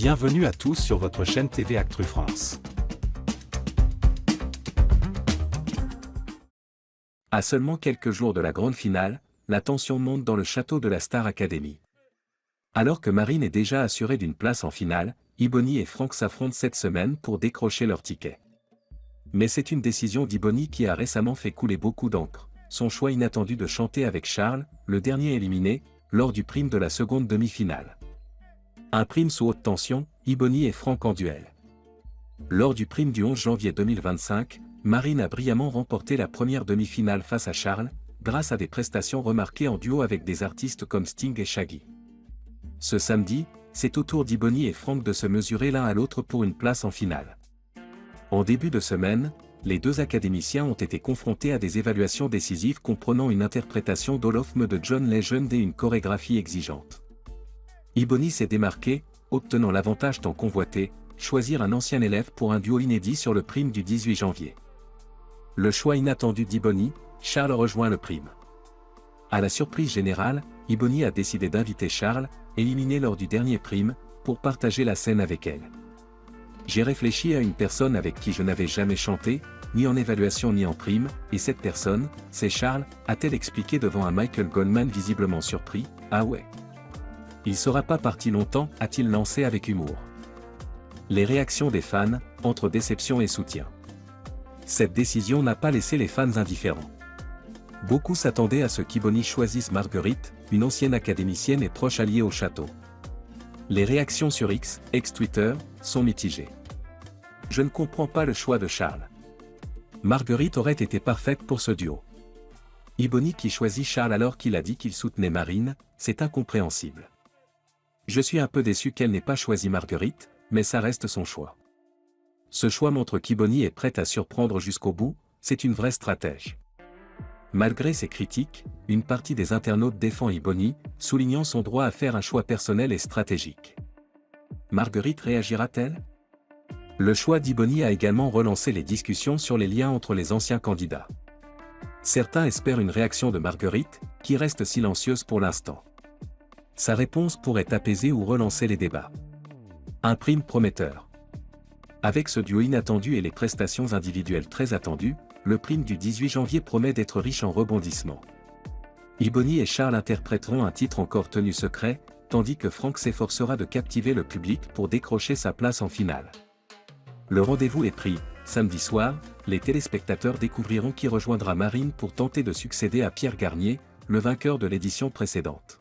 Bienvenue à tous sur votre chaîne TV Actu France. À seulement quelques jours de la grande finale, la tension monte dans le château de la Star Academy. Alors que Marine est déjà assurée d'une place en finale, Ibony et Franck s'affrontent cette semaine pour décrocher leur ticket. Mais c'est une décision d'Ibony qui a récemment fait couler beaucoup d'encre, son choix inattendu de chanter avec Charles, le dernier éliminé, lors du prime de la seconde demi-finale. Un prime sous haute tension, Ibony et Franck en duel. Lors du prime du 11 janvier 2025, Marine a brillamment remporté la première demi-finale face à Charles, grâce à des prestations remarquées en duo avec des artistes comme Sting et Shaggy. Ce samedi, c'est au tour d'Ibony et Franck de se mesurer l'un à l'autre pour une place en finale. En début de semaine, les deux académiciens ont été confrontés à des évaluations décisives comprenant une interprétation d'Olofme de John Legend et une chorégraphie exigeante. Ibony s'est démarqué, obtenant l'avantage tant convoité, choisir un ancien élève pour un duo inédit sur le prime du 18 janvier. Le choix inattendu d'Ibony, Charles rejoint le prime. À la surprise générale, Ibony a décidé d'inviter Charles, éliminé lors du dernier prime, pour partager la scène avec elle. J'ai réfléchi à une personne avec qui je n'avais jamais chanté, ni en évaluation ni en prime, et cette personne, c'est Charles, a-t-elle expliqué devant un Michael Goldman visiblement surpris. Ah ouais. Il sera pas parti longtemps, a-t-il lancé avec humour. Les réactions des fans, entre déception et soutien. Cette décision n'a pas laissé les fans indifférents. Beaucoup s'attendaient à ce qu'Ibony choisisse Marguerite, une ancienne académicienne et proche alliée au château. Les réactions sur X, ex-Twitter, sont mitigées. Je ne comprends pas le choix de Charles. Marguerite aurait été parfaite pour ce duo. Ibony qui choisit Charles alors qu'il a dit qu'il soutenait Marine, c'est incompréhensible. Je suis un peu déçu qu'elle n'ait pas choisi Marguerite, mais ça reste son choix. Ce choix montre qu'Ibony est prête à surprendre jusqu'au bout, c'est une vraie stratège. Malgré ces critiques, une partie des internautes défend Ibony, soulignant son droit à faire un choix personnel et stratégique. Marguerite réagira-t-elle? Le choix d'Ibony a également relancé les discussions sur les liens entre les anciens candidats. Certains espèrent une réaction de Marguerite, qui reste silencieuse pour l'instant. Sa réponse pourrait apaiser ou relancer les débats. Un prime prometteur. Avec ce duo inattendu et les prestations individuelles très attendues, le prime du 18 janvier promet d'être riche en rebondissements. Ibony et Charles interpréteront un titre encore tenu secret, tandis que Franck s'efforcera de captiver le public pour décrocher sa place en finale. Le rendez-vous est pris, samedi soir, les téléspectateurs découvriront qui rejoindra Marine pour tenter de succéder à Pierre Garnier, le vainqueur de l'édition précédente.